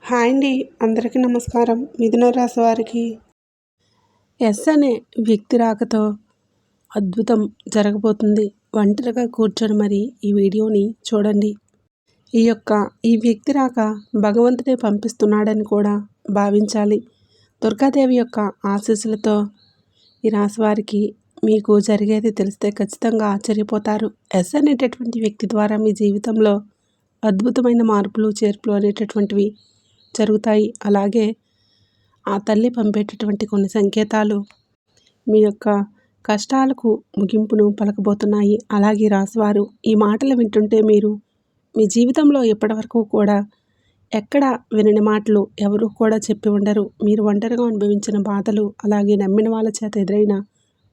Hi అండి. అందరికీ నమస్కారం. మిథున రాశి వారికి ఎస్ అనే వ్యక్తి రాకతో అద్భుతం జరగబోతుంది. ఒంటరిగా కూర్చొని మరి ఈ వీడియోని చూడండి. ఈ వ్యక్తి రాక భగవంతుడే పంపిస్తున్నాడని కూడా భావించాలి. దుర్గాదేవి యొక్క ఆశీస్సులతో ఈ రాశి వారికి మీకు జరిగేది తెలిస్తే ఖచ్చితంగా ఆశ్చర్యపోతారు. ఎస్ అనేటటువంటి వ్యక్తి ద్వారా మీ జీవితంలో అద్భుతమైన మార్పులు చేర్పులు అనేటటువంటివి జరుగుతాయి. అలాగే ఆ తల్లి పంపేటటువంటి కొన్ని సంకేతాలు మీ యొక్క కష్టాలకు ముగింపును పలకబోతున్నాయి. అలాగే రాశివారు ఈ మాటలు వింటుంటే మీరు మీ జీవితంలో ఇప్పటివరకు కూడా ఎక్కడ వినని మాటలు ఎవరు కూడా చెప్పి ఉండరు. మీరు ఒంటరిగా అనుభవించిన బాధలు, అలాగే నమ్మిన వాళ్ళ చేత ఎదురైన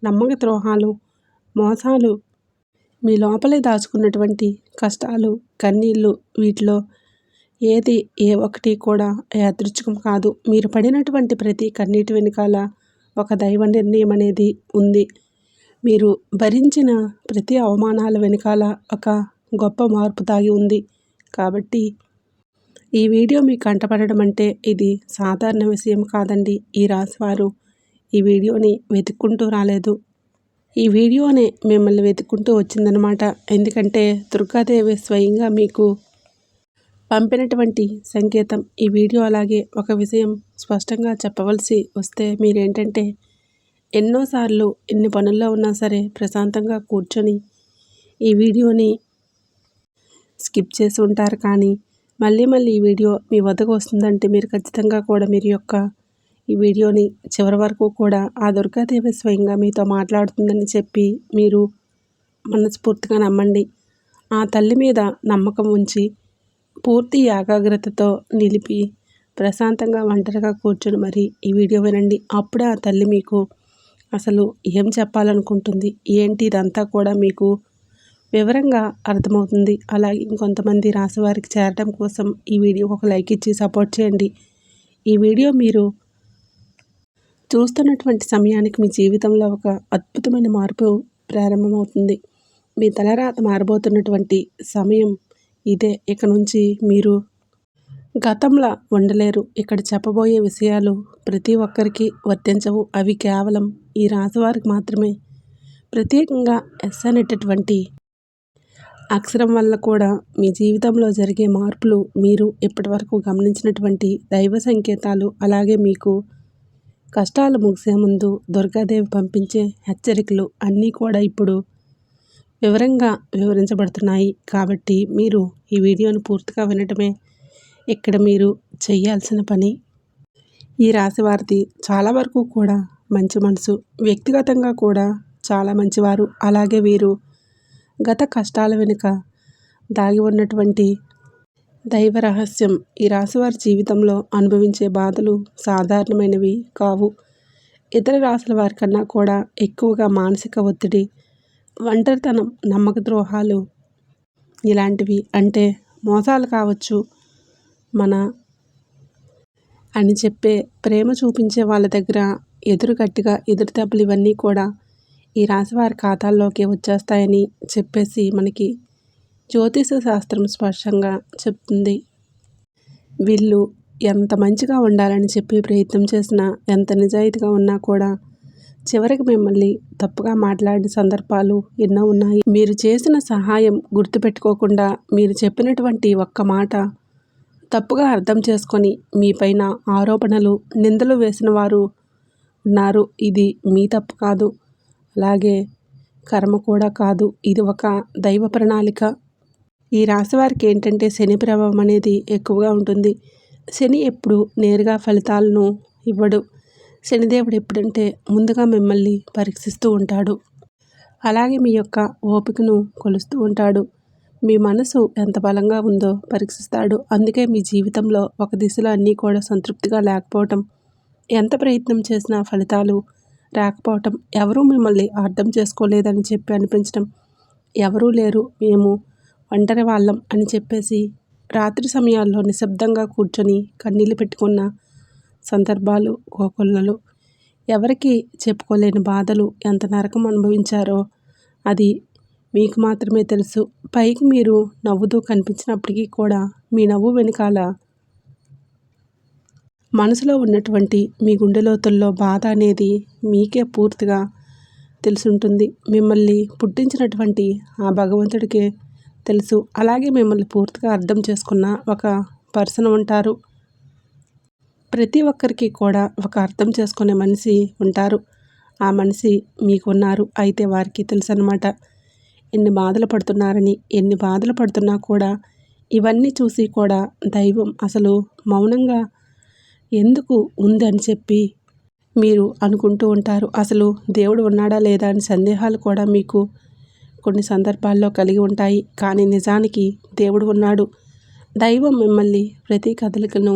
నమ్మక ద్రోహాలు, మోసాలు, మీ లోపలే దాచుకున్నటువంటి కష్టాలు, కన్నీళ్ళు, వీటిలో ఏది ఏ ఒక్కటి కూడా యాదృచ్ఛికం కాదు. మీరు పడినటువంటి ప్రతి కన్నీటి వెనుకాల ఒక దైవ నిర్ణయం అనేది ఉంది. మీరు భరించిన ప్రతి అవమానాల వెనుకాల ఒక గొప్ప మార్పు దాగి ఉంది. కాబట్టి ఈ వీడియో మీకు కంటపడడం అంటే ఇది సాధారణ విషయం కాదండి. ఈ రాశివారు ఈ వీడియోని వెతుక్కుంటూ రాలేదు. ఈ వీడియోనే మిమ్మల్ని వెతుక్కుంటూ వచ్చిందనమాట. ఎందుకంటే దుర్గాదేవి స్వయంగా మీకు పంపినటువంటి సంకేతం ఈ వీడియో. అలాగే ఒక విషయం స్పష్టంగా చెప్పవలసి వస్తే మీరేంటంటే ఎన్నోసార్లు ఎన్ని పనుల్లో ఉన్నా సరే ప్రశాంతంగా కూర్చొని ఈ వీడియోని స్కిప్ చేసి ఉంటారు. కానీ మళ్ళీ ఈ వీడియో మీ వద్దకు వస్తుందంటే మీరు ఖచ్చితంగా కూడా ఈ వీడియోని చివరి వరకు కూడా ఆ దుర్గాదేవి స్వయంగా మీతో మాట్లాడుతుందని చెప్పి మీరు మనస్ఫూర్తిగా నమ్మండి. ఆ తల్లి మీద నమ్మకం ఉంచి పూర్తి ఏకాగ్రతతో నిలిపి ప్రశాంతంగా ఒంటరిగా కూర్చొని మరి ఈ వీడియో వినండి. అప్పుడే ఆ తల్లి మీకు అసలు ఏం చెప్పాలనుకుంటుంది, ఏంటి ఇదంతా కూడా మీకు వివరంగా అర్థమవుతుంది. అలాగే ఇంకొంతమంది రాశివారికి చేరడం కోసం ఈ వీడియోకి ఒక లైక్ ఇచ్చి సపోర్ట్ చేయండి. ఈ వీడియో మీరు చూస్తున్నటువంటి సమయానికి మీ జీవితంలో ఒక అద్భుతమైన మార్పు ప్రారంభమవుతుంది. మీ తలరాత మారబోతున్నటువంటి సమయం ఇదే. ఇక నుంచి మీరు గతంలో ఉండలేరు. ఇక్కడ చెప్పబోయే విషయాలు ప్రతి ఒక్కరికి వర్తించవు. అవి కేవలం ఈ రాశివారికి మాత్రమే. ప్రత్యేకంగా ఎస్ అనేటటువంటి అక్షరం వల్ల కూడా మీ జీవితంలో జరిగే మార్పులు, మీరు ఇప్పటివరకు గమనించినటువంటి దైవ సంకేతాలు, అలాగే మీకు కష్టాలు ముగిసే ముందు దుర్గాదేవి పంపించే హెచ్చరికలు అన్నీ కూడా ఇప్పుడు వివరంగా వివరించబడుతున్నాయి. కాబట్టి మీరు ఈ వీడియోను పూర్తిగా వినటమే ఇక్కడ మీరు చేయాల్సిన పని. ఈ రాశి వారిది చాలా వరకు కూడా మంచి మనసు, వ్యక్తిగతంగా కూడా చాలా మంచివారు. అలాగే వీరు గత కష్టాల వెనుక దాగి ఉన్నటువంటి దైవ రహస్యం. ఈ రాశివారి జీవితంలో అనుభవించే బాధలు సాధారణమైనవి కావు. ఇతర రాశుల వారి కన్నా కూడా ఎక్కువగా మానసిక ఒత్తిడి, ఒంటరితనం, నమ్మక ద్రోహాలు ఇలాంటివి, అంటే మోసాలు కావచ్చు, మన అని చెప్పే ప్రేమ చూపించే వాళ్ళ దగ్గర గట్టిగా ఎదురు దెబ్బలు, ఇవన్నీ కూడా ఈ రాశివారి ఖాతాల్లోకి వచ్చేస్తాయని చెప్పేసి మనకి జ్యోతిష శాస్త్రం స్పష్టంగా చెప్తుంది. వీళ్ళు ఎంత మంచిగా ఉండాలని చెప్పి ప్రయత్నం చేసినా, ఎంత నిజాయితీగా ఉన్నా కూడా చివరికి మిమ్మల్ని తప్పుగా మాట్లాడిన సందర్భాలు ఎన్నో ఉన్నాయి. మీరు చేసిన సహాయం గుర్తుపెట్టుకోకుండా మీరు చెప్పినటువంటి ఒక్క మాట తప్పుగా అర్థం చేసుకొని మీపైన ఆరోపణలు, నిందలు వేసిన వారు ఉన్నారు. ఇది మీ తప్పు కాదు, అలాగే కర్మ కూడా కాదు. ఇది ఒక దైవ ప్రణాళిక. ఈ రాశి వారికి ఏంటంటే శని ప్రభావం అనేది ఎక్కువగా ఉంటుంది. శని ఎప్పుడు నేరుగా ఫలితాలను ఇవ్వడు. శనిదేవుడు ఎప్పుడంటే ముందుగా మిమ్మల్ని పరీక్షిస్తూ ఉంటాడు. అలాగే మీ యొక్క ఓపికను కొలుస్తూ ఉంటాడు. మీ మనసు ఎంత బలంగా ఉందో పరీక్షిస్తాడు. అందుకే మీ జీవితంలో ఒక దిశలో అన్నీ కూడా సంతృప్తిగా లేకపోవటం, ఎంత ప్రయత్నం చేసినా ఫలితాలు రాకపోవటం, ఎవరూ మిమ్మల్ని అర్థం చేసుకోలేదని చెప్పి అనిపించడం, ఎవరూ లేరు, మేము ఒంటరి వాళ్ళం అని చెప్పేసి రాత్రి సమయాల్లో నిశ్శబ్దంగా కూర్చొని కన్నీళ్ళు పెట్టుకున్న సందర్భాలు కోకొల్లలు. ఎవరికి చెప్పుకోలేని బాధలు, ఎంత నరకం అనుభవించారో అది మీకు మాత్రమే తెలుసు. పైకి మీరు నవ్వుతూ కనిపించినప్పటికీ కూడా మీ నవ్వు వెనుకాల మనసులో ఉన్నటువంటి మీ గుండె లోతుల్లో బాధ అనేది మీకే పూర్తిగా తెలుసుంటుంది. మిమ్మల్ని పుట్టించినటువంటి ఆ భగవంతుడికే తెలుసు. అలాగే మిమ్మల్ని పూర్తిగా అర్థం చేసుకున్న ఒక పర్సన్ ఉంటారు. ప్రతి ఒక్కరికి కూడా ఒక అర్థం చేసుకునే మనిషి ఉంటారు. ఆ మనిషి మీకున్నారు. అయితే వారికి తెలుసన్నమాట ఎన్ని బాధలు పడుతున్నారని. ఎన్ని బాధలు పడుతున్నా కూడా ఇవన్నీ చూసి కూడా దైవం అసలు మౌనంగా ఎందుకు ఉంది అని చెప్పి మీరు అనుకుంటూ ఉంటారు. అసలు దేవుడు ఉన్నాడా లేదా అని సందేహాలు కూడా మీకు కొన్ని సందర్భాల్లో కలిగి ఉంటాయి. కానీ నిజానికి దేవుడు ఉన్నాడు. దైవం మిమ్మల్ని ప్రతి కదలికను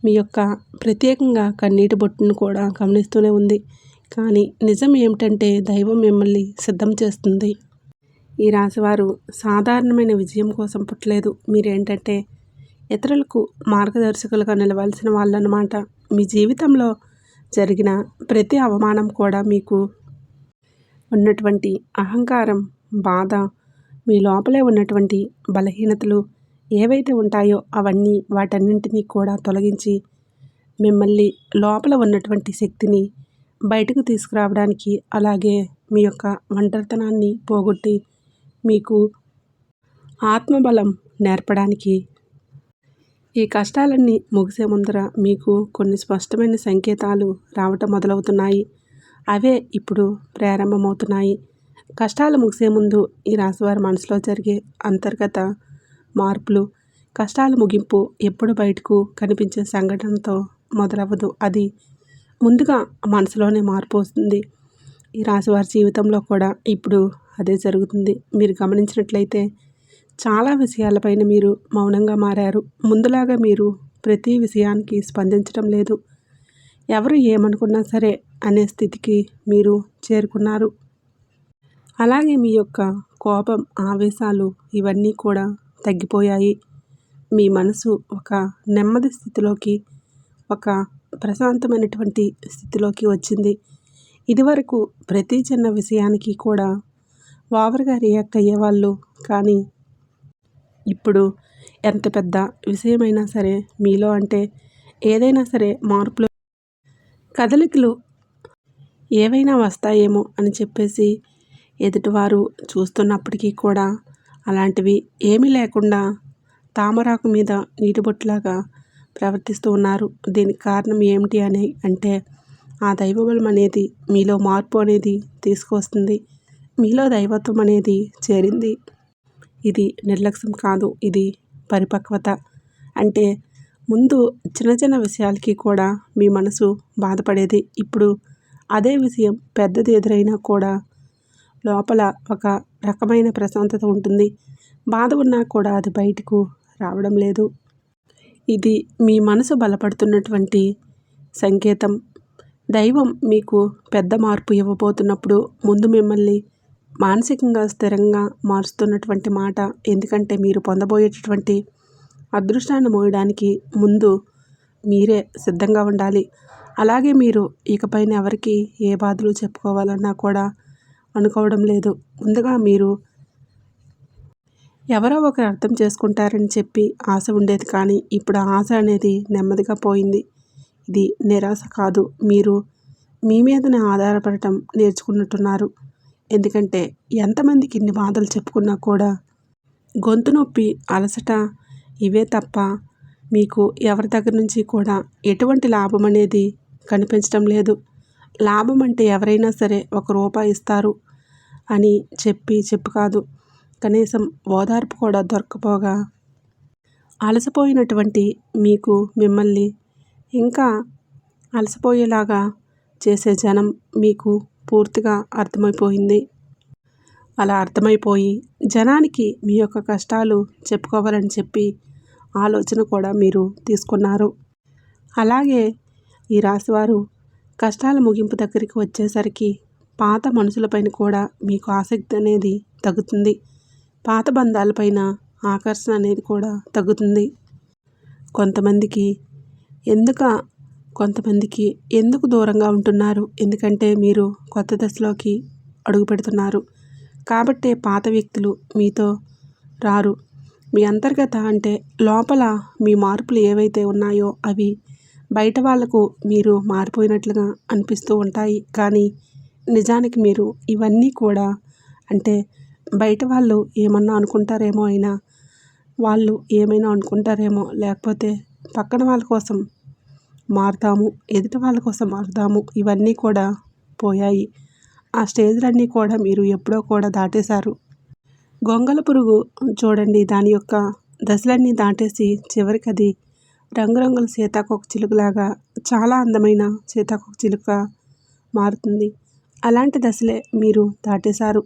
మీ యొక్క ప్రత్యేకంగా కన్నీటి బొట్టును కూడా గమనిస్తూనే ఉంది. కానీ నిజం ఏమిటంటే దైవం మిమ్మల్ని సిద్ధం చేస్తుంది. ఈ రాశివారు సాధారణమైన విజయం కోసం పుట్టలేదు. మీరేంటంటే ఇతరులకు మార్గదర్శకులుగా నిలవాల్సిన వాళ్ళన్నమాట. మీ జీవితంలో జరిగిన ప్రతి అవమానం కూడా మీకు ఉన్నటువంటి అహంకారం, బాధ, మీ లోపలే ఉన్నటువంటి బలహీనతలు ఏవైతే ఉంటాయో అవన్నీ వాటన్నింటినీ కూడా తొలగించి మిమ్మల్ని లోపల ఉన్నటువంటి శక్తిని బయటకు తీసుకురావడానికి, అలాగే మీ యొక్క ఒంటరితనాన్ని పోగొట్టి మీకు ఆత్మబలం నేర్పడానికి ఈ కష్టాలన్నీ ముగిసే ముందర మీకు కొన్ని స్పష్టమైన సంకేతాలు రావటం మొదలవుతున్నాయి. అవే ఇప్పుడు ప్రారంభమవుతున్నాయి. కష్టాలు ముగిసే ముందు ఈ రాశివారి మనసులో జరిగే అంతర్గత మార్పులు, కష్టాల ముగింపు ఎప్పుడు బయటకు కనిపించే సంఘటనతో మొదలవ్వదు. అది ముందుగా మనసులోనే మార్పు వస్తుంది. ఈ రాశివారి జీవితంలో కూడా ఇప్పుడు అదే జరుగుతుంది. మీరు గమనించినట్లయితే చాలా విషయాలపైన మీరు మౌనంగా మారారు. ముందులాగా మీరు ప్రతి విషయానికి స్పందించడం లేదు. ఎవరు ఏమనుకున్నా సరే అనే స్థితికి మీరు చేరుకున్నారు. అలాగే మీ యొక్క కోపం, ఆవేశాలు ఇవన్నీ కూడా తగ్గిపోయాయి. మీ మనసు ఒక నెమ్మది స్థితిలోకి, ఒక ప్రశాంతమైనటువంటి స్థితిలోకి వచ్చింది. ఇదివరకు ప్రతి చిన్న విషయానికి కూడా ఓవర్గా రియాక్ట్ అయ్యేవాళ్ళు. కానీ ఇప్పుడు ఎంత పెద్ద విషయమైనా సరే మీలో అంటే ఏదైనా సరే మార్పులు, కదలికలు ఏవైనా వస్తాయేమో అని చెప్పేసి ఎదుటివారు చూస్తున్నప్పటికీ కూడా అలాంటివి ఏమీ లేకుండా తామరాకు మీద నీటిబొట్టులాగా ప్రవర్తిస్తూ ఉన్నారు. దీనికి కారణం ఏమిటి అని అంటే ఆ దైవబలం అనేది మీలో మార్పు అనేది తీసుకొస్తుంది. మీలో దైవత్వం అనేది చేరింది. ఇది నిర్లక్ష్యం కాదు, ఇది పరిపక్వత. అంటే ముందు చిన్న చిన్న విషయాలకి కూడా మీ మనసు బాధపడేది. ఇప్పుడు అదే విషయం పెద్దది ఎదురైనా కూడా లోపల ఒక రకమైన ప్రశాంతత ఉంటుంది. బాధ ఉన్నా కూడా అది బయటకు రావడం లేదు. ఇది మీ మనసు బలపడుతున్నటువంటి సంకేతం. దైవం మీకు పెద్ద మార్పు ఇవ్వబోతున్నప్పుడు ముందు మిమ్మల్ని మానసికంగా స్థిరంగా మారుస్తున్నటువంటి మాట. ఎందుకంటే మీరు పొందబోయేటటువంటి అదృష్టాన్ని మోయడానికి ముందు మీరే సిద్ధంగా ఉండాలి. అలాగే మీరు ఇకపైన ఎవరికి ఏ బాధలు చెప్పుకోవాలన్నా కూడా అనుకోవడం లేదు. ముందుగా మీరు ఎవరో ఒకరు అర్థం చేసుకుంటారని చెప్పి ఆశ ఉండేది. కానీ ఇప్పుడు ఆ ఆశ అనేది నెమ్మదిగా పోయింది. ఇది నిరాశ కాదు, మీరు మీ మీదనే ఆధారపడటం నేర్చుకున్నట్టున్నారు. ఎందుకంటే ఎంతమందికి ఇన్ని బాధలు చెప్పుకున్నా కూడా గొంతు నొప్పి, అలసట ఇవే తప్ప మీకు ఎవరి దగ్గర నుంచి కూడా ఎటువంటి లాభం అనేది కనిపించడం లేదు. లాభం అంటే ఎవరైనా సరే ₹1 ఇస్తారు అని చెప్పు కాదు, కనీసం ఓదార్పు కూడా దొరకపోగా అలసిపోయినటువంటి మీకు మిమ్మల్ని ఇంకా అలసిపోయేలాగా చేసే జనం మీకు పూర్తిగా అర్థమైపోయింది. అలా అర్థమైపోయి జనానికి మీ యొక్క కష్టాలు చెప్పుకోవాలని చెప్పి ఆలోచన కూడా మీరు తీసుకున్నారు. అలాగే ఈ రాశివారు కష్టాల ముగింపు దగ్గరికి వచ్చేసరికి పాత మనుషులపైన కూడా మీకు ఆసక్తి అనేది తగ్గుతుంది. పాత బంధాలపైన ఆకర్షణ అనేది కూడా తగ్గుతుంది. కొంతమందికి ఎందుకు దూరంగా ఉంటున్నారు? ఎందుకంటే మీరు కొత్త దశలోకి అడుగు పెడుతున్నారు. కాబట్టే పాత వ్యక్తులు మీతో రారు. మీ అంతర్గత అంటే లోపల మీ మార్పులు ఏవైతే ఉన్నాయో అవి బయట వాళ్లకు మీరు మారిపోయినట్లుగా అనిపిస్తూ ఉంటాయి. కానీ నిజానికి మీరు ఇవన్నీ కూడా అంటే బయట వాళ్ళు ఏమన్నా అనుకుంటారేమో అయినా, వాళ్ళు ఏమైనా అనుకుంటారేమో, లేకపోతే పక్కన వాళ్ళ కోసం మారుతాము, ఎదుటి వాళ్ళ కోసం మారుతాము, ఇవన్నీ కూడా పోయాయి. ఆ స్టేజ్‌లన్నీ కూడా మీరు ఎప్పుడో కూడా దాటేశారు. గొంగళి పురుగు చూడండి, దాని యొక్క దశలన్నీ దాటేసి చివరికది రంగురంగుల సీతాకోకచిలుకలాగా చాలా అందమైన సీతాకోకచిలుక మారుతుంది. అలాంటి దశలే మీరు దాటేశారు.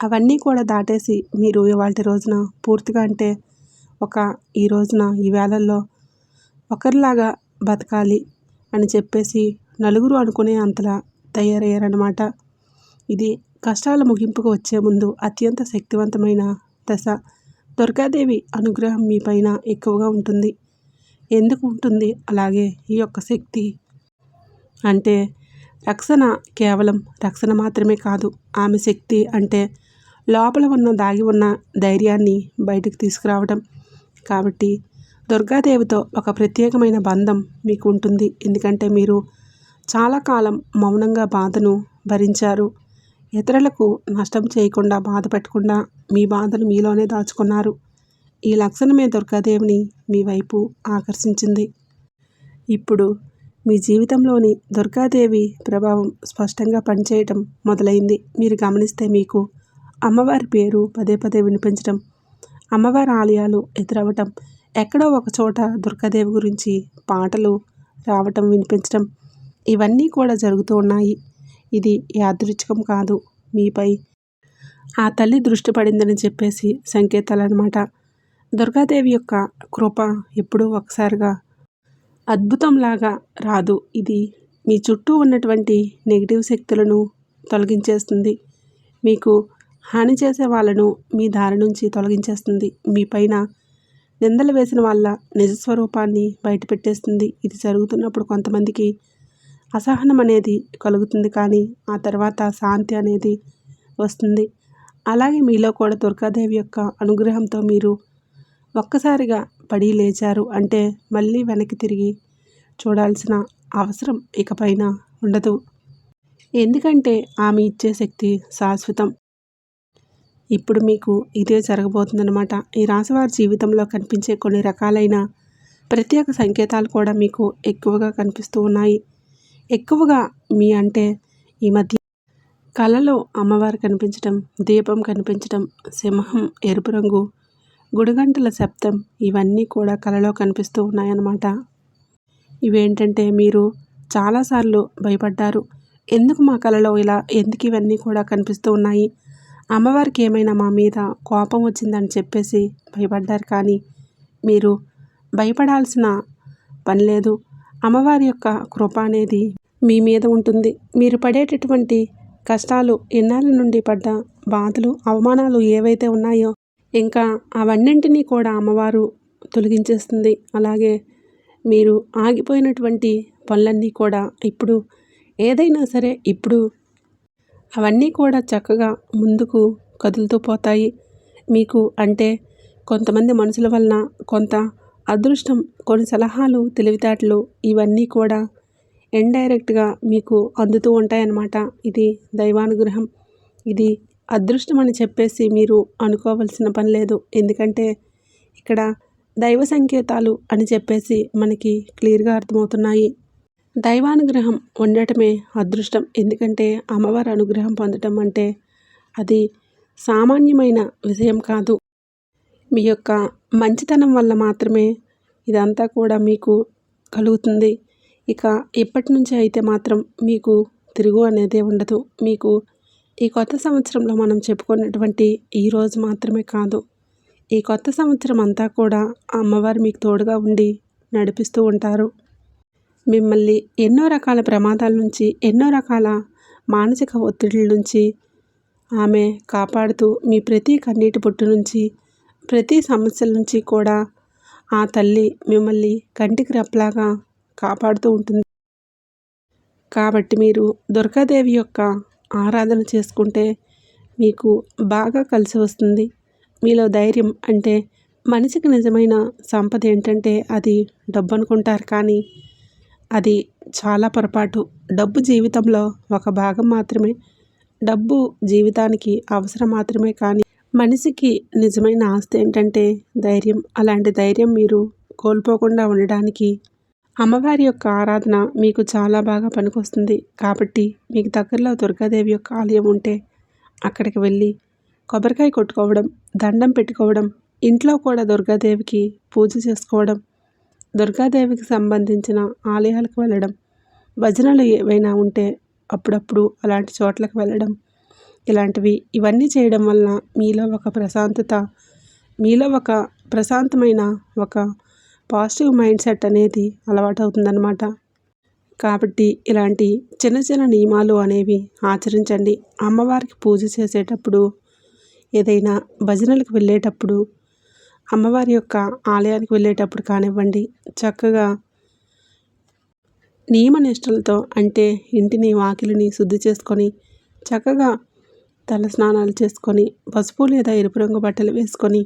అవన్నీ కూడా దాటేసి మీరు ఇవాల్టి రోజున పూర్తిగా అంటే ఈ రోజున ఈ వేళల్లో ఒకరిలాగా బతకాలి అని చెప్పేసి నలుగురు అనుకునే అంతలా తయారయ్యారనమాట. ఇది కష్టాల ముగింపుకు వచ్చే ముందు అత్యంత శక్తివంతమైన దశ. దుర్గాదేవి అనుగ్రహం మీ పైన ఎక్కువగా ఉంటుంది. ఎందుకు ఉంటుంది అలాగే ఈ యొక్క శక్తి అంటే రక్షణ, కేవలం రక్షణ మాత్రమే కాదు. ఆమె శక్తి అంటే లోపల దాగి ఉన్న ధైర్యాన్ని బయటకు తీసుకురావడం. కాబట్టి దుర్గాదేవితో ఒక ప్రత్యేకమైన బంధం మీకు ఉంటుంది. ఎందుకంటే మీరు చాలా కాలం మౌనంగా బాధను భరించారు. ఇతరులకు నష్టం చేయకుండా, బాధ పెట్టకుండా మీ బాధను మీలోనే దాచుకున్నారు. ఈ లక్షణమే దుర్గాదేవిని మీ వైపు ఆకర్షించింది. ఇప్పుడు మీ జీవితంలోని దుర్గాదేవి ప్రభావం స్పష్టంగా పనిచేయటం మొదలైంది. మీరు గమనిస్తే మీకు అమ్మవారి పేరు పదే పదే వినిపించడం, అమ్మవారి ఆలయాలు ఎదురవ్వటం, ఎక్కడో ఒక చోట దుర్గాదేవి గురించి పాటలు రావటం, వినిపించడం, ఇవన్నీ కూడా జరుగుతూ ఉన్నాయి. ఇది యాదృచ్ఛికం కాదు. మీపై ఆ తల్లి దృష్టి పడిందని చెప్పేసి సంకేతాలన్నమాట. దుర్గాదేవి యొక్క కృప ఎప్పుడూ ఒకసారిగా అద్భుతంలాగా రాదు. ఇది మీ చుట్టూ ఉన్నటువంటి నెగిటివ్ శక్తులను తొలగించేస్తుంది. మీకు హాని చేసే వాళ్ళను మీ దారి నుంచి తొలగించేస్తుంది. మీ పైన నిందలు వేసిన వాళ్ళ నిజస్వరూపాన్ని బయటపెట్టేస్తుంది. ఇది జరుగుతున్నప్పుడు కొంతమందికి అసహనం అనేది కలుగుతుంది, కానీ ఆ తర్వాత శాంతి అనేది వస్తుంది. అలాగే మీలో కూడా దుర్గాదేవి యొక్క అనుగ్రహంతో మీరు ఒక్కసారిగా పడి లేచారు అంటే మళ్ళీ వెనక్కి తిరిగి చూడాల్సిన అవసరం ఇకపైన ఉండదు. ఎందుకంటే ఆమె ఇచ్చే శక్తి శాశ్వతం. ఇప్పుడు మీకు ఇదే జరగబోతుందన్నమాట. ఈ రాశివారి జీవితంలో కనిపించే కొన్ని రకాలైన ప్రత్యేక సంకేతాలు కూడా మీకు ఎక్కువగా కనిపిస్తూ ఉన్నాయి. ఎక్కువగా అంటే ఈ మధ్య కలలో అమ్మవారు కనిపించడం, దీపం కనిపించడం, సింహం ఎరుపు రంగు, గుడిగంటల శబ్దం, ఇవన్నీ కూడా కలలో కనిపిస్తూ ఉన్నాయన్నమాట. ఇవేంటంటే మీరు చాలాసార్లు భయపడ్డారు. ఎందుకు మా కలలో ఇలా, ఎందుకు ఇవన్నీ కూడా కనిపిస్తూ ఉన్నాయి, అమ్మవారికి ఏమైనా మా మీద కోపం వచ్చిందని చెప్పేసి భయపడ్డారు. కానీ మీరు భయపడాల్సిన పని లేదు. అమ్మవారి యొక్క కృప అనేది మీ మీద ఉంటుంది. మీరు పడేటటువంటి కష్టాలు, ఎన్నాళ్ళ నుండి పడ్డ బాధలు, అవమానాలు ఏవైతే ఉన్నాయో ఇంకా అవన్నింటినీ కూడా అమ్మవారు తొలగించేస్తుంది. అలాగే మీరు ఆగిపోయినటువంటి పనులన్నీ కూడా ఇప్పుడు ఏదైనా సరే ఇప్పుడు అవన్నీ కూడా చక్కగా ముందుకు కదులుతూ పోతాయి. మీకు అంటే కొంతమంది మనుషుల వలన కొంత అదృష్టం, కొన్ని సలహాలు, తెలివితేటలు, ఇవన్నీ కూడా ఇండైరెక్ట్గా మీకు అందుతూ ఉంటాయన్నమాట. ఇది దైవానుగ్రహం. ఇది అదృష్టం అని చెప్పేసి మీరు అనుకోవాల్సిన పని లేదు. ఎందుకంటే ఇక్కడ దైవ సంకేతాలు అని చెప్పేసి మనకి క్లియర్గా అర్థమవుతున్నాయి. దైవానుగ్రహం ఉండటమే అదృష్టం. ఎందుకంటే అమ్మవారి అనుగ్రహం పొందటం అంటే అది సామాన్యమైన విషయం కాదు. మీ యొక్క మంచితనం వల్ల మాత్రమే ఇదంతా కూడా మీకు కలుగుతుంది. ఇక ఇప్పటి నుంచి అయితే మాత్రం మీకు తిరుగు అనేదే ఉండదు. మీకు ఈ కొత్త సంవత్సరంలో మనం చెప్పుకున్నటువంటి ఈ రోజు మాత్రమే కాదు, ఈ కొత్త సంవత్సరం అంతా కూడా అమ్మవారు మీకు తోడుగా ఉండి నడిపిస్తూ ఉంటారు. మిమ్మల్ని ఎన్నో రకాల ప్రమాదాల నుంచి, ఎన్నో రకాల మానసిక ఒత్తిడిల నుంచి ఆమె కాపాడుతూ, మీ ప్రతి కన్నీటి పొట్టు నుంచి, ప్రతి సమస్యల నుంచి కూడా ఆ తల్లి మిమ్మల్ని కంటికి రెప్పలాగా కాపాడుతూ ఉంటుంది. కాబట్టి మీరు దుర్గాదేవి యొక్క ఆరాధన చేసుకుంటే మీకు బాగా కలిసి వస్తుంది. మీలో ధైర్యం అంటే మనిషికి నిజమైన సంపద ఏంటంటే అది డబ్బు అనుకుంటారు. కానీ అది చాలా పొరపాటు. డబ్బు జీవితంలో ఒక భాగం మాత్రమే. డబ్బు జీవితానికి అవసరం మాత్రమే, కానీ మనిషికి నిజమైన ఆస్తి ఏంటంటే ధైర్యం. అలాంటి ధైర్యం మీరు కోల్పోకుండా ఉండడానికి అమ్మవారి యొక్క ఆరాధన మీకు చాలా బాగా పనికొస్తుంది. కాబట్టి మీకు దగ్గరలో దుర్గాదేవి యొక్క ఆలయం ఉంటే అక్కడికి వెళ్ళి కొబ్బరికాయ కొట్టుకోవడం, దండం పెట్టుకోవడం, ఇంట్లో కూడా దుర్గాదేవికి పూజ చేసుకోవడం, దుర్గాదేవికి సంబంధించిన ఆలయాలకు వెళ్ళడం, భజనలు ఏవైనా ఉంటే అప్పుడప్పుడు అలాంటి చోట్లకు వెళ్ళడం, ఇవన్నీ చేయడం వలన మీలో ఒక ప్రశాంతత, మీలో ఒక ప్రశాంతమైన ఒక పాజిటివ్ మైండ్ సెట్ అనేది అలవాటవుతుందన్నమాట. కాబట్టి ఇలాంటి చిన్న చిన్న నియమాలు అనేవి ఆచరించండి. అమ్మవారికి పూజ చేసేటప్పుడు, ఏదైనా భజనలకు వెళ్ళేటప్పుడు, అమ్మవారి యొక్క ఆలయానికి వెళ్ళేటప్పుడు కానివ్వండి, చక్కగా నియమనిష్టలతో, అంటే ఇంటిని వాకిలిని శుద్ధి చేసుకొని చక్కగా తల స్నానాలు చేసుకొని పసుపు లేదా ఎరుపు రంగు బట్టలు వేసుకొని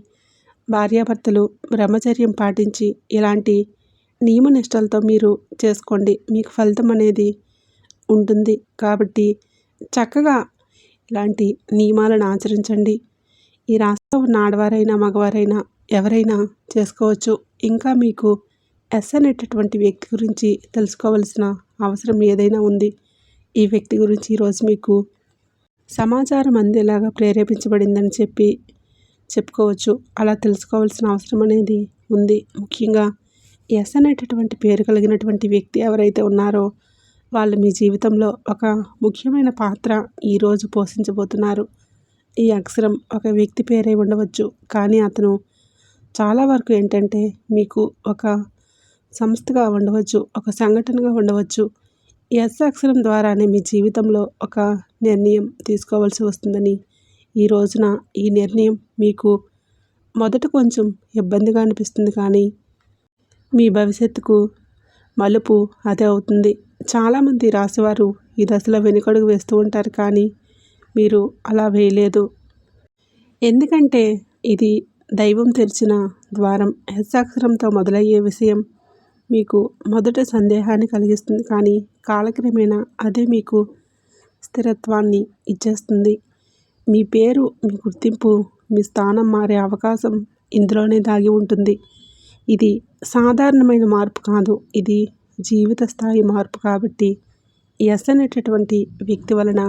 భార్యాభర్తలు బ్రహ్మచర్యం పాటించి ఇలాంటి నియమనిష్టలతో మీరు చేసుకోండి. మీకు ఫలితం అనేది ఉంటుంది. కాబట్టి చక్కగా ఇలాంటి నియమాలను ఆచరించండి. ఈ రాశిలో ఉన్న ఆడవారైనా మగవారైనా ఎవరైనా చేసుకోవచ్చు. ఇంకా మీకు ఎస్ అనేటటువంటి వ్యక్తి గురించి తెలుసుకోవాల్సిన అవసరం ఏదైనా ఉంది, ఈ వ్యక్తి గురించి ఈరోజు మీకు సమాచారం అందేలాగా ప్రేరేపించబడిందని చెప్పుకోవచ్చు. అలా తెలుసుకోవాల్సిన అవసరం అనేది ఉంది. ముఖ్యంగా ఎస్ అనేటటువంటి పేరు కలిగినటువంటి వ్యక్తి ఎవరైతే ఉన్నారో వాళ్ళు మీ జీవితంలో ఒక ముఖ్యమైన పాత్ర ఈరోజు పోషించబోతున్నారు. ఈ అక్షరం ఒక వ్యక్తి పేరే ఉండవచ్చు, కానీ అతను చాలా వరకు ఏంటంటే మీకు ఒక సంస్థగా ఉండవచ్చు, ఒక సంఘటనగా ఉండవచ్చు. ఎస్ అక్షరం ద్వారానే మీ జీవితంలో ఒక నిర్ణయం తీసుకోవాల్సి వస్తుందని, ఈ రోజున ఈ నిర్ణయం మీకు మొదట కొంచెం ఇబ్బందిగా అనిపిస్తుంది, కానీ మీ భవిష్యత్తుకు మలుపు అదే అవుతుంది. చాలామంది రాశివారు ఈ దశలో వెనుకడుగు వేస్తూ ఉంటారు, కానీ మీరు అలా వేయలేదు. ఎందుకంటే ఇది దైవం తెరిచిన ద్వారం. ఎస్ అక్షరంతో మొదలయ్యే విషయం మీకు మొదట సందేహాన్ని కలిగిస్తుంది, కానీ కాలక్రమేణా అదే మీకు స్థిరత్వాన్ని ఇచ్చేస్తుంది. మీ పేరు, మీ గుర్తింపు, మీ స్థానం మారే అవకాశం ఇందులోనే దాగి ఉంటుంది. ఇది సాధారణమైన మార్పు కాదు, ఇది జీవిత స్థాయి మార్పు. కాబట్టి ఎస్ అనేటటువంటి వ్యక్తి వలన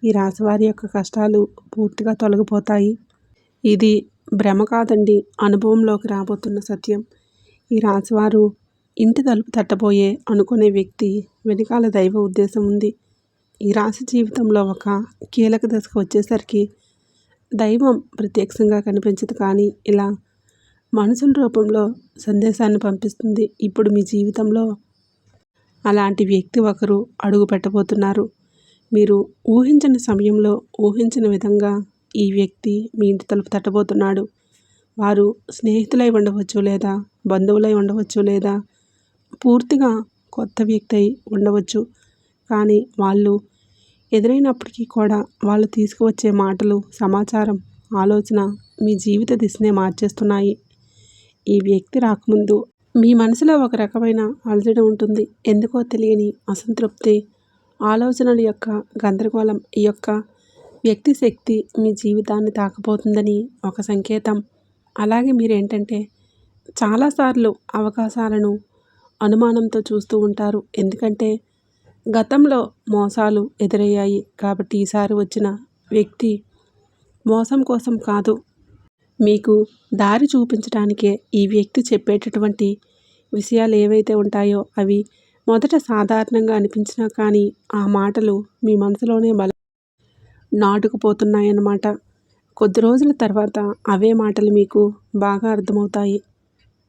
ఈ రాశివారి యొక్క కష్టాలు పూర్తిగా తొలగిపోతాయి. ఇది భ్రమ కాదండి, అనుభవంలోకి రాబోతున్న సత్యం. ఈ రాశివారు ఇంటి తలుపు తట్టబోయే అనుకునే వ్యక్తి వెనకాల దైవ ఉద్దేశం ఉంది. ఈ రాశి జీవితంలో ఒక కీలక దశకు వచ్చేసరికి దైవం ప్రత్యక్షంగా కనిపించదు, కానీ ఇలా మనుషుల రూపంలో సందేశాన్ని పంపిస్తుంది. ఇప్పుడు మీ జీవితంలో అలాంటి వ్యక్తి ఒకరు అడుగు పెట్టబోతున్నారు. మీరు ఊహించని సమయంలో, ఊహించిన విధంగా ఈ వ్యక్తి మీ ఇంటి తలుపు తట్టబోతున్నాడు. వారు స్నేహితులై ఉండవచ్చు, లేదా బంధువులై ఉండవచ్చు, లేదా పూర్తిగా కొత్త వ్యక్తి అయి ఉండవచ్చు. కానీ వాళ్ళు ఎదురైనప్పటికీ కూడా వాళ్ళు తీసుకువచ్చే మాటలు, సమాచారం, ఆలోచన మీ జీవిత దిశనే మార్చేస్తున్నాయి. ఈ వ్యక్తి రాకముందు మీ మనసులో ఒక రకమైన అలజడి ఉంటుంది. ఎందుకో తెలియని అసంతృప్తి, ఆలోచనల యొక్క గందరగోళం. ఈ యొక్క వ్యక్తి శక్తి మీ జీవితాన్ని తాకబోతుందని ఒక సంకేతం. అలాగే మీరేంటంటే చాలాసార్లు అవకాశాలను అనుమానంతో చూస్తూ ఉంటారు. ఎందుకంటే గతంలో మోసాలు ఎదురయ్యాయి. కాబట్టి ఈసారి వచ్చిన వ్యక్తి మోసం కోసం కాదు, మీకు దారి చూపించడానికే ఈ వ్యక్తి చెప్పేటటువంటి విషయాలు ఏవైతే ఉంటాయో అవి మొదట సాధారణంగా అనిపించినా, కానీ ఆ మాటలు మీ మనసులోనే నాటుకుపోతున్నాయన్నమాట. కొద్ది రోజుల తర్వాత అవే మాటలు మీకు బాగా అర్థమవుతాయి.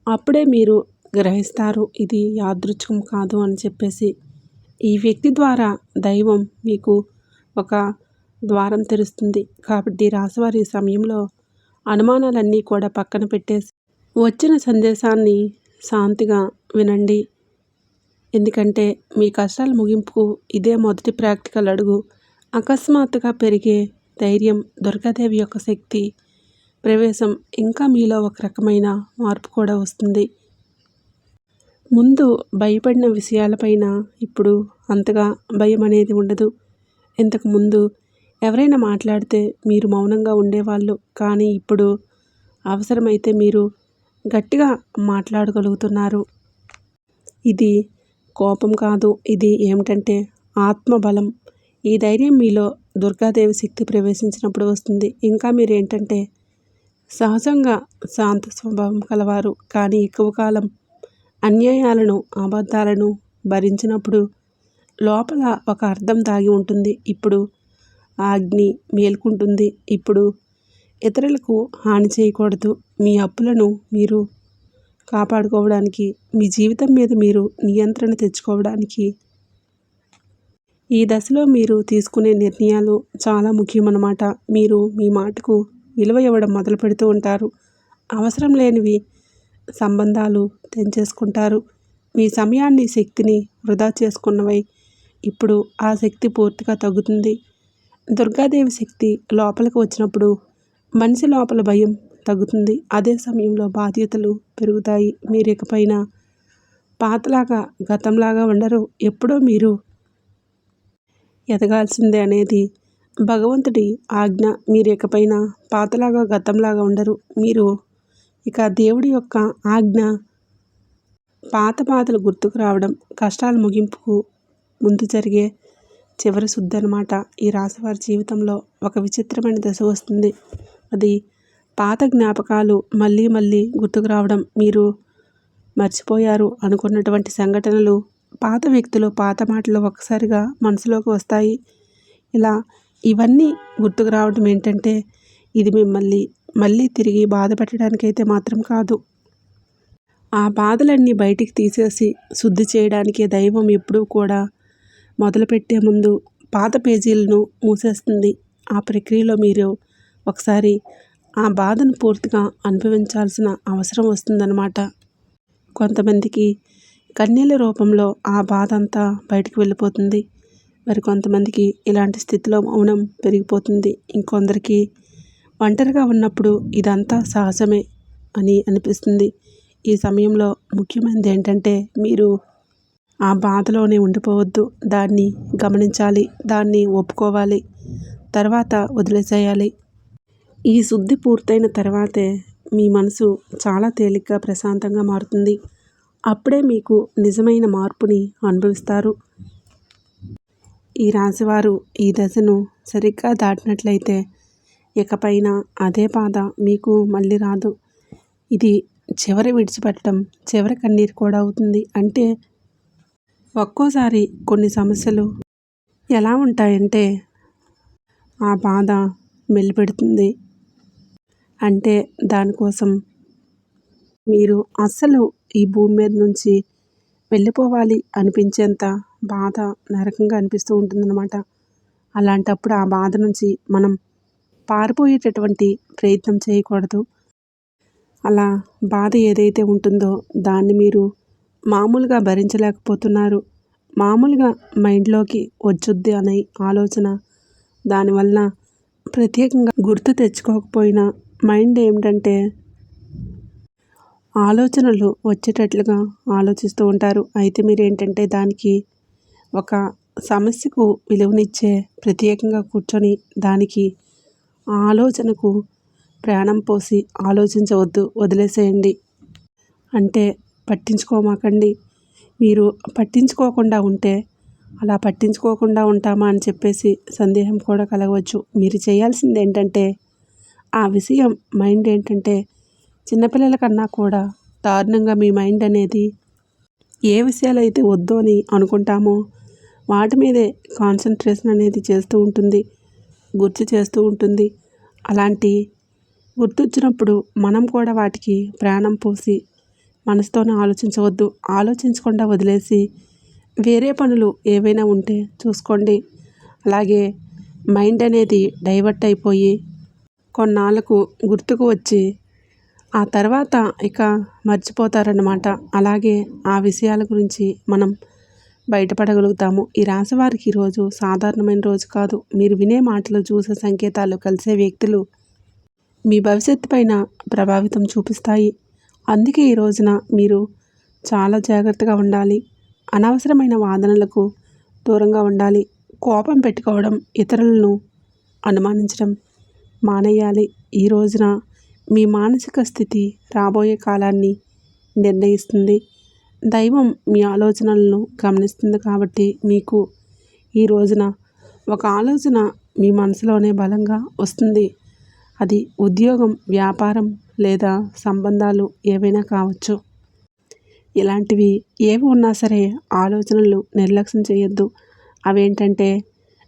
అప్పుడే మీరు గ్రహిస్తారు ఇది యాదృచ్ఛికం కాదు అని చెప్పేసి. ఈ వ్యక్తి ద్వారా దైవం మీకు ఒక ద్వారం తెరుస్తుంది. కాబట్టి రాశివారి సమయంలో అనుమానాలన్నీ కూడా పక్కన పెట్టేసి వచ్చిన సందేశాన్ని శాంతిగా వినండి. ఎందుకంటే మీ కష్టాల ముగింపుకు ఇదే మొదటి ప్రాక్టికల్ అడుగు. అకస్మాత్తుగా పెరిగే ధైర్యం, దుర్గాదేవి యొక్క శక్తి ప్రవేశం, ఇంకా మీలో ఒక రకమైన మార్పు కూడా వస్తుంది. ముందు భయపడిన విషయాలపైన ఇప్పుడు అంతగా భయం అనేది ఉండదు. ఇంతకుముందు ఎవరైనా మాట్లాడితే మీరు మౌనంగా ఉండేవాళ్ళు. కానీ ఇప్పుడు అవసరమైతే మీరు గట్టిగా మాట్లాడగలుగుతున్నారు. ఇది కోపం కాదు. ఇది ఏమిటంటే ఆత్మబలం. ఈ ధైర్యం మీలో దుర్గాదేవి శక్తి ప్రవేశించినప్పుడు వస్తుంది. ఇంకా మీరేంటంటే సహజంగా శాంత స్వభావం కలవారు. కానీ ఎక్కువ కాలం అన్యాయాలను, అబద్ధాలను భరించినప్పుడు లోపల ఒక అర్థం దాగి ఉంటుంది. ఇప్పుడు ఆ అగ్ని మేల్కుంటుంది. ఇప్పుడు ఇతరులకు హాని చేయకూడదు. మీ హక్కులను మీరు కాపాడుకోవడానికి, మీ జీవితం మీద మీరు నియంత్రణ తెచ్చుకోవడానికి ఈ దశలో మీరు తీసుకునే నిర్ణయాలు చాలా ముఖ్యమన్నమాట. మీరు మీ మాటకు విలువ ఇవ్వడం మొదలు పెడుతూ ఉంటారు. అవసరం లేనివి సంబంధాలు తెంచేసుకుంటారు. మీ సమయాన్ని, శక్తిని వృధా చేసుకున్నవై ఇప్పుడు ఆ శక్తి పూర్తిగా తగ్గుతుంది. దుర్గాదేవి శక్తి లోపలికి వచ్చినప్పుడు మనిషి లోపల భయం తగ్గుతుంది. అదే సమయంలో బాధ్యతలు పెరుగుతాయి. మీరు ఇకపైన పాతలాగా, గతంలాగా ఉండరు. ఎప్పుడో మీరు ఎదగాల్సిందే అనేది భగవంతుడి ఆజ్ఞ. మీరు ఇకపైన పాతలాగా, గతంలాగా ఉండరు. మీరు ఇక దేవుడి యొక్క ఆజ్ఞ. పాత బాధలు గుర్తుకు రావడం కష్టాల ముగింపుకు ముందు జరిగే చివరి శుద్ధి అన్నమాట. ఈ రాశివారి జీవితంలో ఒక విచిత్రమైన దశ వస్తుంది. అది పాత జ్ఞాపకాలు మళ్ళీ మళ్ళీ గుర్తుకు రావడం. మీరు మర్చిపోయారు అనుకున్నటువంటి సంఘటనలు, పాత వ్యక్తులు, పాత మాటలు ఒక్కసారిగా మనసులోకి వస్తాయి. ఇవన్నీ గుర్తుకు రావడం ఏంటంటే ఇది మిమ్మల్ని మళ్ళీ తిరిగి బాధ పెట్టడానికైతే మాత్రం కాదు. ఆ బాధలన్నీ బయటికి తీసేసి శుద్ధి చేయడానికే దైవం ఎప్పుడూ కూడా మొదలుపెట్టే ముందు పాత పేజీలను మూసేస్తుంది. ఆ ప్రక్రియలో మీరు ఒకసారి ఆ బాధను పూర్తిగా అనుభవించాల్సిన అవసరం వస్తుందన్నమాట. కొంతమందికి కన్నీళ్ళ రూపంలో ఆ బాధ అంతా బయటకు వెళ్ళిపోతుంది. మరి కొంతమందికి ఇలాంటి స్థితిలో మౌనం పెరిగిపోతుంది. ఇంకొందరికి ఒంటరిగా ఉన్నప్పుడు ఇదంతా సహజమే అని అనిపిస్తుంది. ఈ సమయంలో ముఖ్యమైనది ఏంటంటే మీరు ఆ బాధలోనే ఉండిపోవద్దు. దాన్ని గమనించాలి, దాన్ని ఒప్పుకోవాలి, తర్వాత వదిలేసేయాలి. ఈ శుద్ధి పూర్తయిన తర్వాతే మీ మనసు చాలా తేలిగ్గా, ప్రశాంతంగా మారుతుంది. అప్పుడే మీకు నిజమైన మార్పుని అనుభవిస్తారు. ఈ రాశివారు ఈ దశను సరిగ్గా దాటినట్లయితే ఇకపైన అదే బాధ మీకు మళ్ళీ రాదు. ఇది చివరి విడిచిపెట్టడం, చివరి కన్నీరు కూడా అవుతుంది. అంటే ఒక్కోసారి కొన్ని సమస్యలు ఎలా ఉంటాయంటే ఆ బాధ మెల్లిపెడుతుంది. అంటే దానికోసం మీరు అస్సలు ఈ భూమి మీద నుంచి వెళ్ళిపోవాలి అనిపించేంత బాధ నరకంగా అనిపిస్తూ ఉంటుందన్నమాట. అలాంటప్పుడు ఆ బాధ నుంచి మనం పారిపోయేటటువంటి ప్రయత్నం చేయకూడదు. అలా బాధ ఏదైతే ఉంటుందో దాన్ని మీరు మామూలుగా భరించలేకపోతున్నారు. మామూలుగా మైండ్లోకి వచ్చుద్ది అనే ఆలోచన, దానివల్ల ప్రత్యేకంగా గుర్తు తెచ్చుకోకపోయినా మైండ్ ఏమిటంటే ఆలోచనలు వచ్చేటట్లుగా ఆలోచిస్తూ ఉంటారు. అయితే మీరేంటంటే దానికి ఒక సమస్యకు విలువనిచ్చే ప్రత్యేకంగా కూర్చొని దానికి ఆ ఆలోచనకు ప్రాణం పోసి ఆలోచించవద్దు, వదిలేసేయండి. అంటే పట్టించుకోమాకండి. మీరు పట్టించుకోకుండా ఉంటే అలా పట్టించుకోకుండా ఉంటామా అని చెప్పేసి సందేహం కూడా కలగవచ్చు. మీరు చేయాల్సింది ఏంటంటే ఆ విషయం మైండ్ ఏంటంటే చిన్నపిల్లల కన్నా కూడా దారుణంగా మీ మైండ్ అనేది ఏ విషయాలు అయితే వద్దు అని అనుకుంటామో వాటి మీదే కాన్సన్ట్రేషన్ అనేది చేస్తూ ఉంటుంది, గుర్తు చేస్తూ ఉంటుంది. అలాంటి గుర్తొచ్చినప్పుడు మనం కూడా వాటికి ప్రాణం పోసి మనసుతోనే ఆలోచించవద్దు. ఆలోచించకుండా వదిలేసి వేరే పనులు ఏవైనా ఉంటే చూసుకోండి. అలాగే మైండ్ అనేది డైవర్ట్ అయిపోయి కొన్నాళ్ళకు గుర్తుకు వచ్చి ఆ తర్వాత ఇక మర్చిపోతారన్నమాట. అలాగే ఆ విషయాల గురించి మనం బయటపడగలుగుతాము. ఈ రాశివారికి ఈరోజు సాధారణమైన రోజు కాదు. మీరు వినే మాటలు, చూసే సంకేతాలు, కలిసే వ్యక్తులు మీ భవిష్యత్తు పైన ప్రభావితం చూపిస్తాయి. అందుకే ఈ రోజున మీరు చాలా జాగ్రత్తగా ఉండాలి. అనవసరమైన వాదనలకు దూరంగా ఉండాలి. కోపం పెట్టుకోవడం, ఇతరులను అనుమానించడం మానేయాలి. ఈ రోజున మీ మానసిక స్థితి రాబోయే కాలాన్ని నిర్ణయిస్తుంది. దైవం మీ ఆలోచనలను గమనిస్తుంది కాబట్టి మీకు ఈ రోజున ఒక ఆలోచన మీ మనసులోనే బలంగా వస్తుంది. అది ఉద్యోగం, వ్యాపారం లేదా సంబంధాలు ఏవైనా కావచ్చు. ఇలాంటివి ఏవి ఉన్నా సరే ఆలోచనలు నిర్లక్ష్యం చేయొద్దు. అవేంటంటే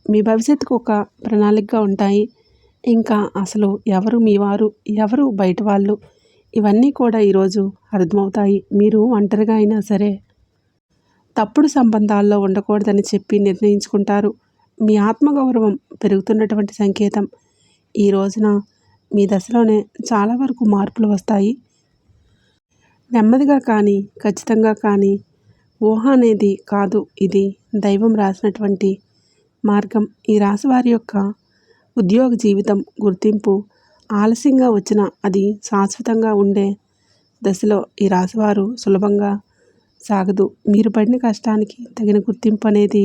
మీ భవిష్యత్తుకు ఒక ప్రణాళికగా ఉంటాయి. ఇంకా అసలు ఎవరు మీ వారు, ఎవరు బయట వాళ్ళు, ఇవన్నీ కూడా ఈరోజు అర్థమవుతాయి. మీరు ఒంటరిగా అయినా సరే తప్పుడు సంబంధాల్లో ఉండకూడదని చెప్పి నిర్ణయించుకుంటారు. మీ ఆత్మగౌరవం పెరుగుతున్నటువంటి సంకేతం. ఈ రోజున మీ దశలోనే చాలా వరకు మార్పులు వస్తాయి. నెమ్మదిగా కానీ ఖచ్చితంగా కానీ ఊహ అనేది కాదు, ఇది దైవం రాసినటువంటి మార్గం. ఈ రాశి వారి యొక్క ఉద్యోగ జీవితం గుర్తింపు ఆలస్యంగా వచ్చినా అది శాశ్వతంగా ఉండే దశలో ఈ రాశివారు సులభంగా సాగదు. మీరు పడిన కష్టానికి తగిన గుర్తింపు అనేది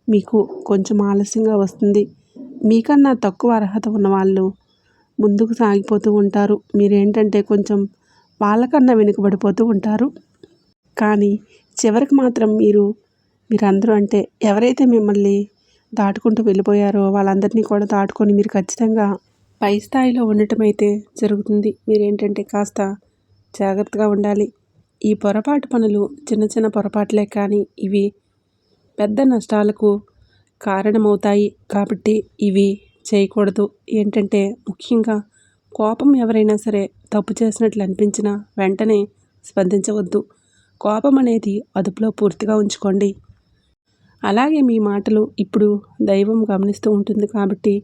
మీకు కొంచెం ఆలస్యంగా వస్తుంది. మీకన్నా తక్కువ అర్హత ఉన్నవాళ్ళు ముందుకు సాగిపోతూ ఉంటారు. మీరేంటంటే కొంచెం వాళ్ళకన్నా వెనుకబడిపోతూ ఉంటారు. కానీ చివరికి మాత్రం మీరందరూ అంటే ఎవరైతే మిమ్మల్ని దాటుకుంటూ వెళ్ళిపోయారో వాళ్ళందరినీ కూడా దాటుకొని మీరు ఖచ్చితంగా పై స్థాయిలో ఉండటం అయితే జరుగుతుంది. మీరేంటంటే కాస్త జాగ్రత్తగా ఉండాలి. ఈ పొరపాటు పనులు చిన్న చిన్న పొరపాట్లే కానీ ఇవి పెద్ద నష్టాలకు కారణమవుతాయి. కాబట్టి ఇవి చేయకూడదు. ఏంటంటే ముఖ్యంగా కోపం, ఎవరైనా సరే తప్పు చేసినట్లు అనిపించినా వెంటనే స్పందించవద్దు. కోపం అనేది అదుపులో పూర్తిగా ఉంచుకోండి. అలాగే మీ మాటలు ఇప్పుడు దైవం గమనిస్తూ ఉంటుంది కాబట్టి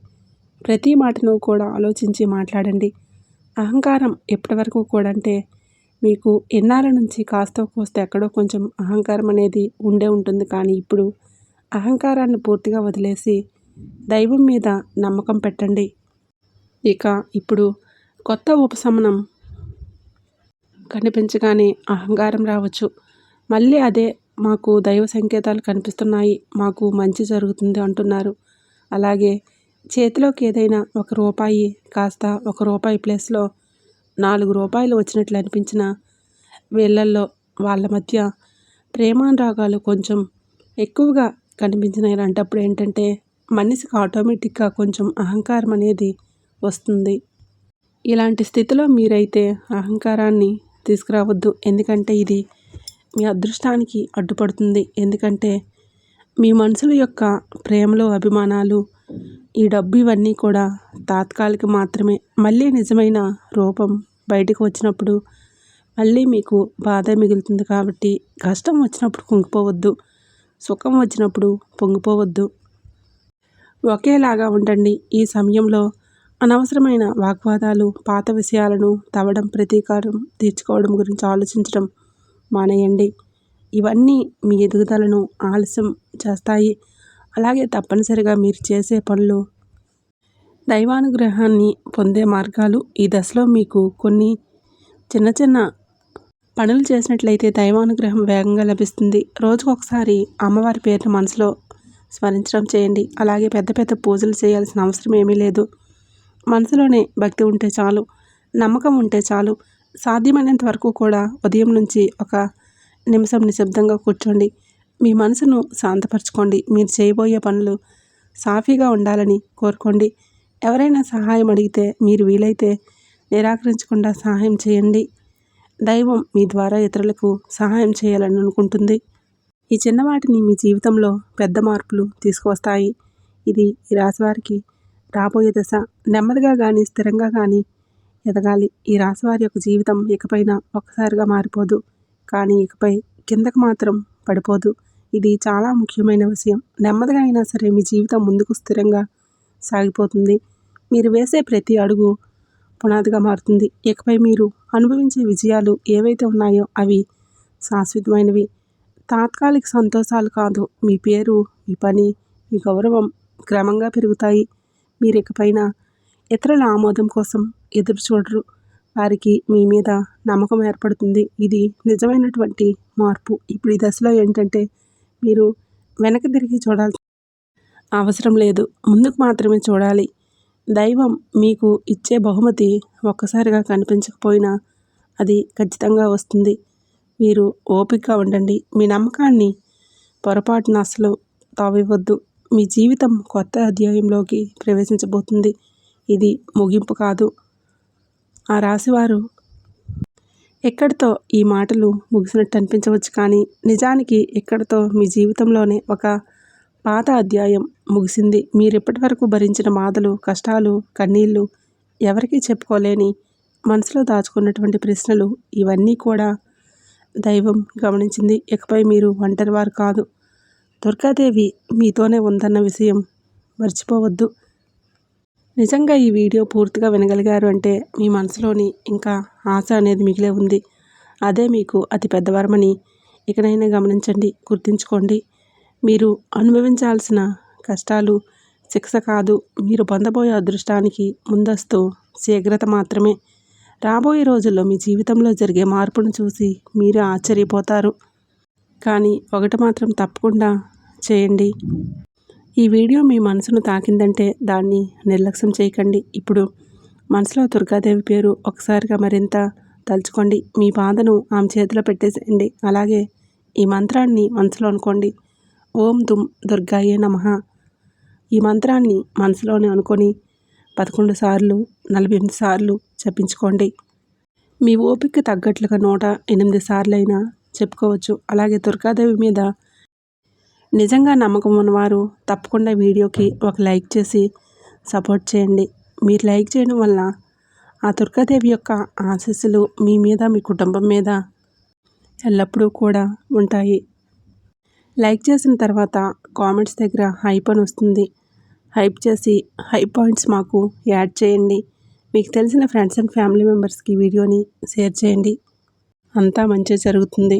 ప్రతి మాటను కూడా ఆలోచించి మాట్లాడండి. అహంకారం ఎప్పటి వరకు కూడా అంటే మీకు ఎన్నాళ్ళ నుంచి కాస్త కోస్త ఎక్కడో కొంచెం అహంకారం అనేది ఉండే ఉంటుంది. కానీ ఇప్పుడు అహంకారాన్ని పూర్తిగా వదిలేసి దైవం మీద నమ్మకం పెట్టండి. ఇక ఇప్పుడు కొత్త ఉపశమనం కనిపించగానే అహంకారం రావచ్చు. మళ్ళీ అదే మాకు దైవ సంకేతాలు కనిపిస్తున్నాయి, మాకు మంచి జరుగుతుంది అంటున్నారు. అలాగే చేతిలోకి ఏదైనా ₹1 కాస్త ₹1 ప్లేస్లో ₹4 వచ్చినట్లు అనిపించిన వీళ్ళల్లో వాళ్ళ మధ్య ప్రేమానురాగాలు కొంచెం ఎక్కువగా కనిపించిన ఇలాంటప్పుడు ఏంటంటే మనిషికి ఆటోమేటిక్గా కొంచెం అహంకారం అనేది వస్తుంది. ఇలాంటి స్థితిలో మీరైతే అహంకారాన్ని తీసుకురావద్దు. ఎందుకంటే ఇది మీ అదృష్టానికి అడ్డుపడుతుంది. ఎందుకంటే మీ మనుషుల యొక్క ప్రేమలు, అభిమానాలు, ఈ డబ్బు ఇవన్నీ కూడా తాత్కాలిక మాత్రమే. మళ్ళీ నిజమైన రూపం బయటకు వచ్చినప్పుడు మళ్ళీ మీకు బాధ మిగులుతుంది. కాబట్టి కష్టం వచ్చినప్పుడు కుంగిపోవద్దు, సుఖం వచ్చినప్పుడు పొంగిపోవద్దు. ఒకేలాగా ఉండండి. ఈ సమయంలో అనవసరమైన వాగ్వాదాలు, పాత విషయాలను తవ్వడం, ప్రతీకారం తీర్చుకోవడం గురించి ఆలోచించడం మానేయండి. ఇవన్నీ మీ ఎదుగుదలను ఆలస్యం చేస్తాయి. అలాగే తప్పనిసరిగా మీరు చేసే పనులు దైవానుగ్రహాన్ని పొందే మార్గాలు. ఈ దశలో మీకు కొన్ని చిన్న చిన్న పనులు చేసినట్లయితే దైవానుగ్రహం వేగంగా లభిస్తుంది. రోజుకొకసారి అమ్మవారి పేరును మనసులో స్మరించడం చేయండి. అలాగే పెద్ద పెద్ద పూజలు చేయాల్సిన అవసరం ఏమీ లేదు. మనసులోనే భక్తి ఉంటే చాలు, నమ్మకం ఉంటే చాలు. సాధ్యమైనంత వరకు కూడా ఉదయం నుంచి 1 నిమిషం నిశ్శబ్దంగా కూర్చోండి. మీ మనసును శాంతపరచుకోండి. మీరు చేయబోయే పనులు సాఫీగా ఉండాలని కోరుకోండి. ఎవరైనా సహాయం అడిగితే మీరు వీలైతే నిరాకరించకుండా సహాయం చేయండి. దైవం మీ ద్వారా ఇతరులకు సహాయం చేయాలని అనుకుంటుంది. ఈ చిన్నవాటిని మీ జీవితంలో పెద్ద మార్పులు తీసుకువస్తాయి. ఇది ఈ రాశివారికి రాబోయే దశ. నెమ్మదిగా కానీ స్థిరంగా కానీ ఎదగాలి. ఈ రాశివారి యొక్క జీవితం ఇకపైన ఒక్కసారిగా మారిపోదు, కానీ ఇకపై కిందకు మాత్రం పడిపోదు. ఇది చాలా ముఖ్యమైన విషయం. నెమ్మదిగా అయినా సరే మీ జీవితం ముందుకు స్థిరంగా సాగిపోతుంది. మీరు వేసే ప్రతి అడుగు పునాదిగా మారుతుంది. ఇకపై మీరు అనుభవించే విజయాలు ఏవైతే ఉన్నాయో అవి శాశ్వతమైనవి, తాత్కాలిక సంతోషాలు కాదు. మీ పేరు, మీ పని, మీ గౌరవం క్రమంగా పెరుగుతాయి. మీరు ఇకపైన ఇతరుల ఆమోదం కోసం ఎదురు చూడరు. వారికి మీ మీద నమ్మకం ఏర్పడుతుంది. ఇది నిజమైనటువంటి మార్పు. ఇప్పుడు ఈ దశలో ఏంటంటే మీరు వెనక్కి తిరిగి చూడాల్సిన అవసరం లేదు. ముందుకు మాత్రమే చూడాలి. దైవం మీకు ఇచ్చే బహుమతి ఒక్కసారిగా కనిపించకపోయినా అది ఖచ్చితంగా వస్తుంది. మీరు ఓపికగా ఉండండి. మీ నమ్మకాన్ని పొరపాటున అసలు తావివ్వద్దు. మీ జీవితం కొత్త అధ్యాయంలోకి ప్రవేశించబోతుంది. ఇది ముగింపు కాదు. ఆ రాశివారు ఎక్కడితో ఈ మాటలు ముగిసినట్టు అనిపించవచ్చు, కానీ నిజానికి ఎక్కడితో మీ జీవితంలోనే ఒక పాత అధ్యాయం ముగిసింది. మీరు ఇప్పటివరకు భరించిన బాధలు, కష్టాలు, కన్నీళ్ళు, ఎవరికీ చెప్పుకోలేని మనసులో దాచుకున్నటువంటి ప్రశ్నలు, ఇవన్నీ కూడా దైవం గమనించింది. ఇకపై మీరు ఒంటరివారు కాదు. దుర్గాదేవి మీతోనే ఉందన్న విషయం మర్చిపోవద్దు. నిజంగా ఈ వీడియో పూర్తిగా వినగలిగారు అంటే మీ మనసులోని ఇంకా ఆశ అనేది మిగిలే ఉంది. అదే మీకు అతి పెద్ద వరమని ఇకనైనా గమనించండి, గుర్తుంచుకోండి. మీరు అనుభవించాల్సిన కష్టాలు శిక్ష కాదు, మీరు పొందబోయే అదృష్టానికి ముందస్తు శీఘ్రత మాత్రమే. రాబోయే రోజుల్లో మీ జీవితంలో జరిగే మార్పును చూసి మీరు ఆశ్చర్యపోతారు. కానీ ఒకటి మాత్రం తప్పకుండా చేయండి. ఈ వీడియో మీ మనసును తాకిందంటే దాన్ని నిర్లక్ష్యం చేయకండి. ఇప్పుడు మనసులో దుర్గాదేవి పేరు ఒకసారిగా మరింత తలుచుకోండి. మీ బాధను ఆమె చేతిలో పెట్టేసేయండి. అలాగే ఈ మంత్రాన్ని మనసులో అనుకోండి. ఓం దుమ్ దుర్గాయే నమః. ఈ మంత్రాన్ని మనసులోనే అనుకొని 11 సార్లు 48 సార్లు జపించుకోండి. మీ ఓపిక తగ్గట్లుగా 108 సార్లైనా చెప్పుకోవచ్చు. అలాగే దుర్గాదేవి మీద నిజంగా నమ్మకం ఉన్నవారు తప్పకుండా వీడియోకి ఒక లైక్ చేసి సపోర్ట్ చేయండి. మీరు లైక్ చేయడం వల్ల ఆ దుర్గాదేవి యొక్క ఆశీస్సులు మీ మీద, మీ కుటుంబం మీద ఎల్లప్పుడూ కూడా ఉంటాయి. లైక్ చేసిన తర్వాత కామెంట్స్ దగ్గర హైప్ అని వస్తుంది. హైప్ చేసి హై పాయింట్స్ మాకు యాడ్ చేయండి. మీకు తెలిసిన ఫ్రెండ్స్ అండ్ ఫ్యామిలీ మెంబర్స్కి వీడియోని షేర్ చేయండి. అంతా మంచి జరుగుతుంది.